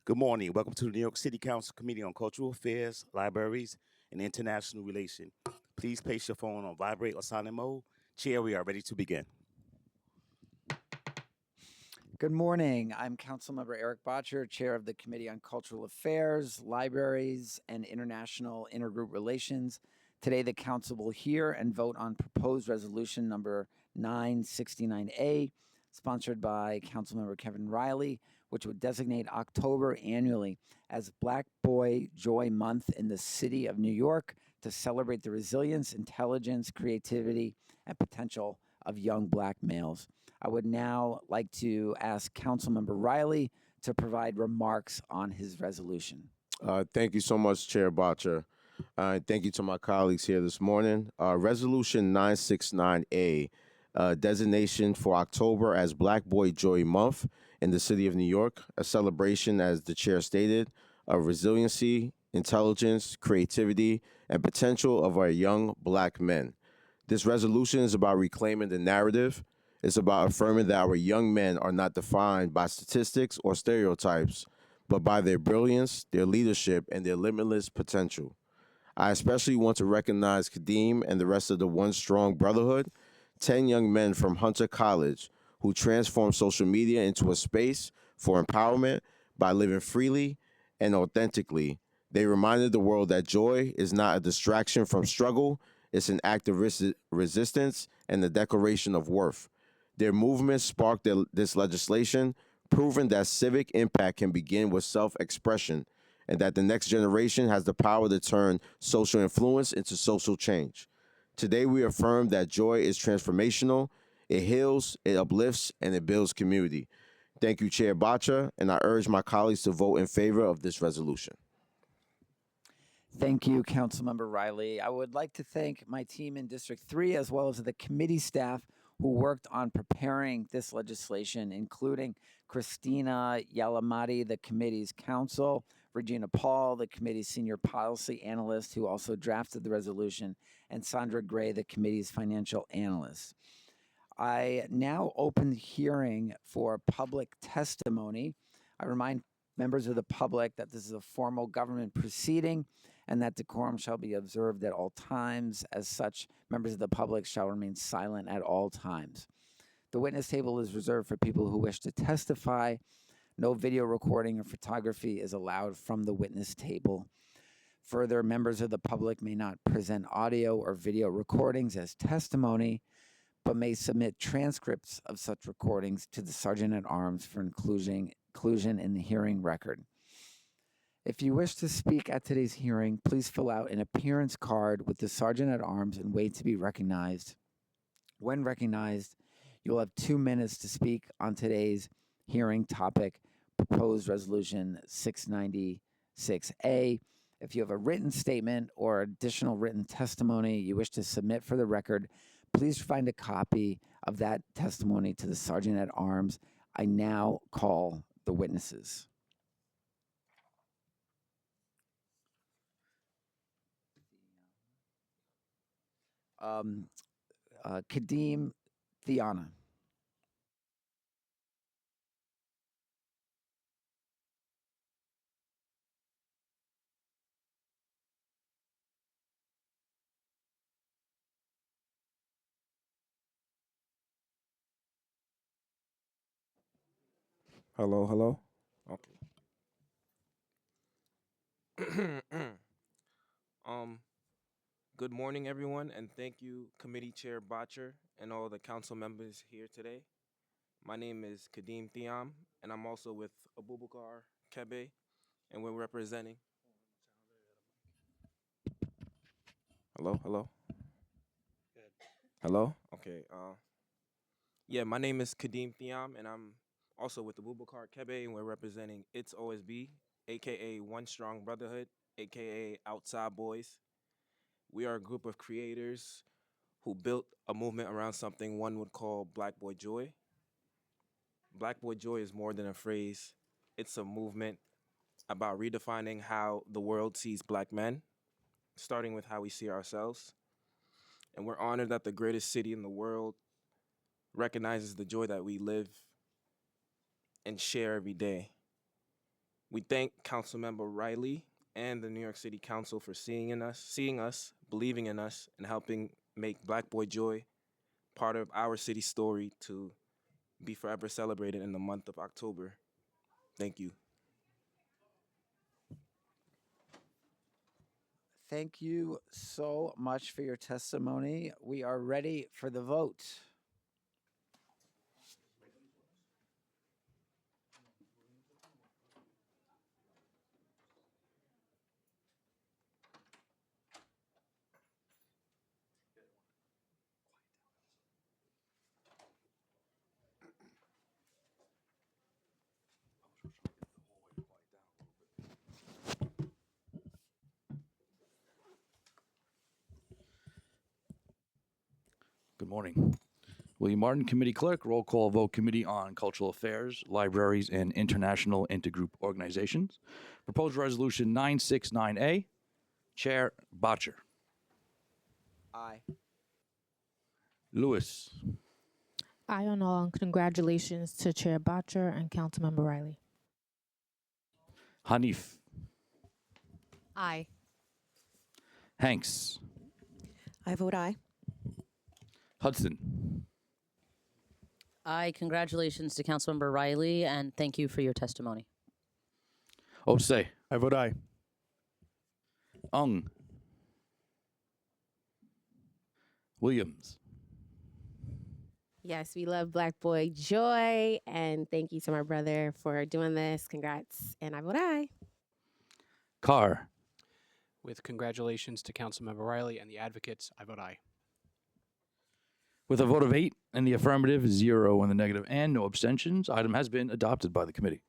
Good morning. Welcome to the New York City Council Committee on Cultural Affairs, Libraries, and International Relations. Please place your phone on vibrate or silent mode. Chair, we are ready to begin. Good morning. I'm Councilmember Eric Botcher, Chair of the Committee on Cultural Affairs, Libraries, and International Intergroup Relations. Today, the Council will hear and vote on proposed resolution number 969A, sponsored by Councilmember Kevin Riley, which would designate October annually as Black Boy Joy Month in the city of New York to celebrate the resilience, intelligence, creativity, and potential of young Black males. I would now like to ask Councilmember Riley to provide remarks on his resolution. Thank you so much, Chair Botcher. Thank you to my colleagues here this morning. Resolution 969A, designation for October as Black Boy Joy Month in the city of New York, a celebration, as the chair stated, of resiliency, intelligence, creativity, and potential of our young Black men. This resolution is about reclaiming the narrative. It's about affirming that our young men are not defined by statistics or stereotypes, but by their brilliance, their leadership, and their limitless potential. I especially want to recognize Kadeem and the rest of the One Strong Brotherhood, 10 young men from Hunter College who transformed social media into a space for empowerment by living freely and authentically. They reminded the world that joy is not a distraction from struggle, it's an act of resistance and the declaration of worth. Their movement sparked this legislation, proving that civic impact can begin with self expression and that the next generation has the power to turn social influence into social change. Today, we affirm that joy is transformational, it heals, it uplifts, and it builds community. Thank you, Chair Bacha, and I urge my colleagues to vote in favor of this resolution. Thank you, Councilmember Riley. I would like to thank my team in District 3 as well as the committee staff who worked on preparing this legislation, including Christina Yalamati, the committee's counsel, Regina Paul, the committee's senior policy analyst who also drafted the resolution, and Sandra Gray, the committee's financial analyst. I now open the hearing for public testimony. I remind members of the public that this is a formal government proceeding and that decorum shall be observed at all times. As such, members of the public shall remain silent at all times. The witness table is reserved for people who wish to testify. No video recording or photography is allowed from the witness table. Further, members of the public may not present audio or video recordings as testimony, but may submit transcripts of such recordings to the Sergeant at Arms for inclusion in the hearing record. If you wish to speak at today's hearing, please fill out an appearance card with the Sergeant at Arms and wait to be recognized. When recognized, you'll have 2 minutes to speak on today's hearing topic, proposed resolution 696A. If you have a written statement or additional written testimony you wish to submit for the record, please find a copy of that testimony to the Sergeant at Arms. I now call the witnesses. Kadeem Thiana. Hello, hello. Okay. um, Good morning, everyone, and thank you, Committee Chair Botcher, and all the council members here today. My name is Kadeem Thiam, and I'm also with Abubakar Kebe, and we're representing. Hello, hello, hello. Okay. Yeah, my name is Kadeem Thiam, and I'm also with Abubakar Kebe, and we're representing It's OSB, aka One Strong Brotherhood, aka Outside Boys. We are a group of creators who built a movement around something one would call Black Boy Joy. Black Boy Joy is more than a phrase, it's a movement about redefining how the world sees black men, starting with how we see ourselves. And we're honored that the greatest city in the world recognizes the joy that we live and share every day. We thank Councilmember Riley and the New York City Council for seeing us, believing in us, and helping make Black Boy Joy part of our city story to be forever celebrated in the month of October. Thank you. Thank you so much for your testimony. We are ready for the vote. Good morning. William Martin, Committee Clerk, roll call vote Committee on Cultural Affairs, Libraries, and International Intergroup Organizations. Proposed Resolution 969A. Chair Botcher. Aye. Lewis. Aye on all, and congratulations to Chair Botcher and Councilmember Riley. Hanif. Aye. Hanks. I vote aye. Hudson. Aye. Congratulations to Councilmember Riley, and thank you for your testimony. Osei. I vote aye. Ung. Williams. Yes, we love Black Boy Joy, and thank you to my brother for doing this. Congrats, and I vote aye. Carr. With congratulations to Councilmember Riley and the advocates, I vote aye. With a vote of 8 in the affirmative, 0 in the negative, and no abstentions, item has been adopted by the committee.